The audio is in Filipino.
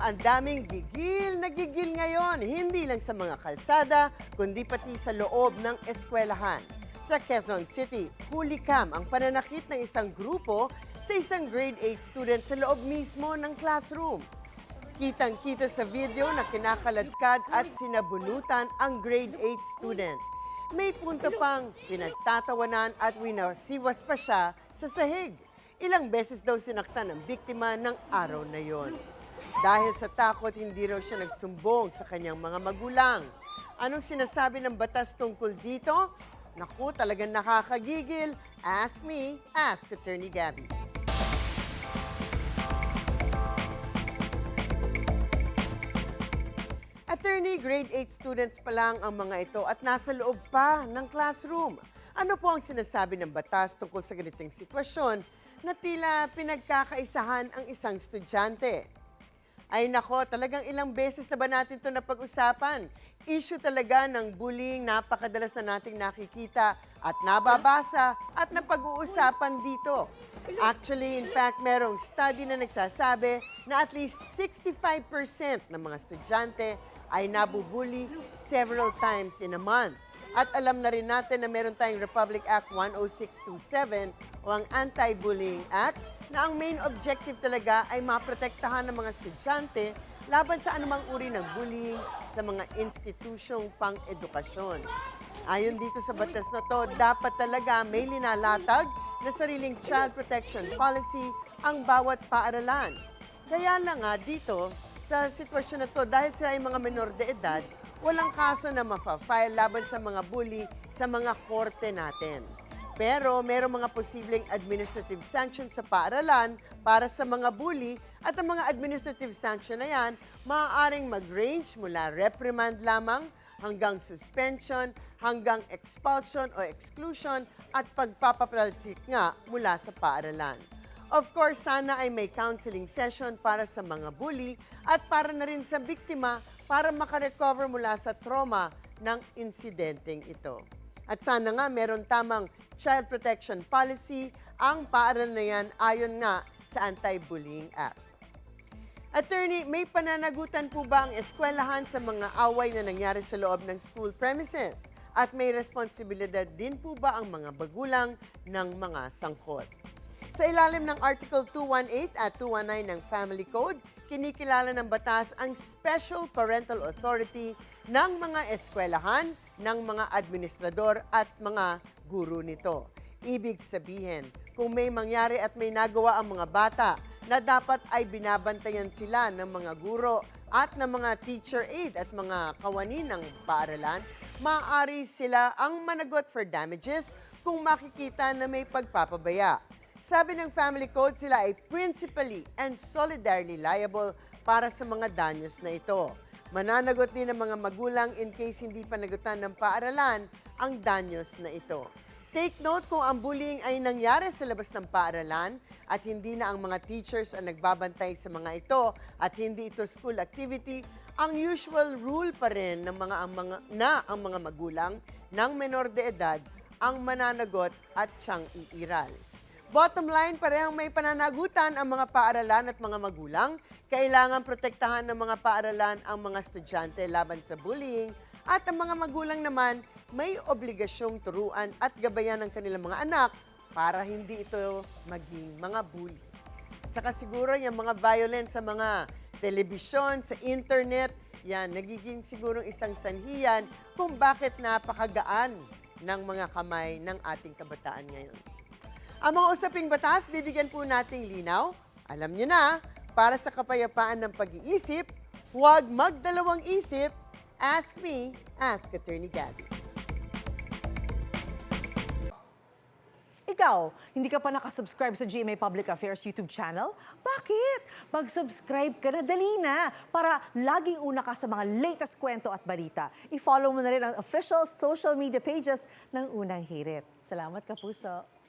ang daming gigil na gigil ngayon, hindi lang sa mga kalsada, kundi pati sa loob ng eskwelahan. Sa Quezon City, hulikam ang pananakit ng isang grupo sa isang grade 8 student sa loob mismo ng classroom. Kitang-kita sa video na kinakaladkad at sinabunutan ang grade 8 student. May punto pang pinagtatawanan at winasiwas pa siya sa sahig. Ilang beses daw sinaktan ng biktima ng araw na yon. Dahil sa takot, hindi raw siya nagsumbong sa kanyang mga magulang. Anong sinasabi ng batas tungkol dito? Naku, talagang nakakagigil. Ask me, ask Attorney Gabby. Attorney, grade 8 students pa lang ang mga ito at nasa loob pa ng classroom. Ano po ang sinasabi ng batas tungkol sa ganitong sitwasyon na tila pinagkakaisahan ang isang estudyante? Ay nako, talagang ilang beses na ba natin ito napag-usapan? Issue talaga ng bullying, napakadalas na nating nakikita at nababasa at napag-uusapan dito. Actually, in fact, merong study na nagsasabi na at least 65% ng mga estudyante ay nabubully several times in a month. At alam na rin natin na meron tayong Republic Act 10627 o ang Anti-Bullying Act na ang main objective talaga ay maprotektahan ng mga estudyante laban sa anumang uri ng bullying sa mga institusyong pang-edukasyon. Ayon dito sa batas na to, dapat talaga may linalatag na sariling child protection policy ang bawat paaralan. Kaya lang nga dito, sa sitwasyon na to, dahil sila ay mga menor de edad, walang kaso na mafa-file laban sa mga bully sa mga korte natin. Pero merong mga posibleng administrative sanctions sa paaralan para sa mga bully at ang mga administrative sanction na yan, maaaring mag-range mula reprimand lamang hanggang suspension, hanggang expulsion o exclusion at pagpapapraltik nga mula sa paaralan. Of course, sana ay may counseling session para sa mga bully at para na rin sa biktima para makarecover mula sa trauma ng insidenteng ito. At sana nga meron tamang child protection policy ang paaralan na yan ayon nga sa Anti-Bullying Act. Attorney, may pananagutan po ba ang eskwelahan sa mga away na nangyari sa loob ng school premises? At may responsibilidad din po ba ang mga magulang ng mga sangkot? Sa ilalim ng Article 218 at 219 ng Family Code, kinikilala ng batas ang Special Parental Authority ng mga eskwelahan, ng mga administrador at mga guro nito. Ibig sabihin, kung may mangyari at may nagawa ang mga bata na dapat ay binabantayan sila ng mga guro at ng mga teacher aide at mga kawani ng paaralan, maaari sila ang managot for damages kung makikita na may pagpapabaya. Sabi ng Family Code, sila ay principally and solidarily liable para sa mga danyos na ito. Mananagot din ng mga magulang in case hindi panagutan ng paaralan ang danyos na ito. Take note kung ang bullying ay nangyari sa labas ng paaralan at hindi na ang mga teachers ang nagbabantay sa mga ito at hindi ito school activity, ang usual rule pa rin ng ang mga magulang ng menor de edad ang mananagot at siyang iiral. Bottom line, parehong may pananagutan ang mga paaralan at mga magulang. Kailangan protektahan ng mga paaralan ang mga estudyante laban sa bullying at ang mga magulang naman may obligasyong turuan at gabayan ng kanilang mga anak para hindi ito maging mga bully. Saka siguro yung mga violence sa mga telebisyon, sa internet, yan, nagiging siguro isang sanhiyan kung bakit napakagaan ng mga kamay ng ating kabataan ngayon. Ang mga usaping batas, bibigyan po nating linaw. Alam nyo na, para sa kapayapaan ng pag-iisip, huwag magdalawang isip. Ask me, ask Attorney Gabby. Ikaw, hindi ka pa nakasubscribe sa GMA Public Affairs YouTube channel? Bakit? Mag-subscribe ka na, dali na, para laging una ka sa mga latest kwento at balita. I-follow mo na rin ang official social media pages ng Unang Hirit. Salamat, Kapuso.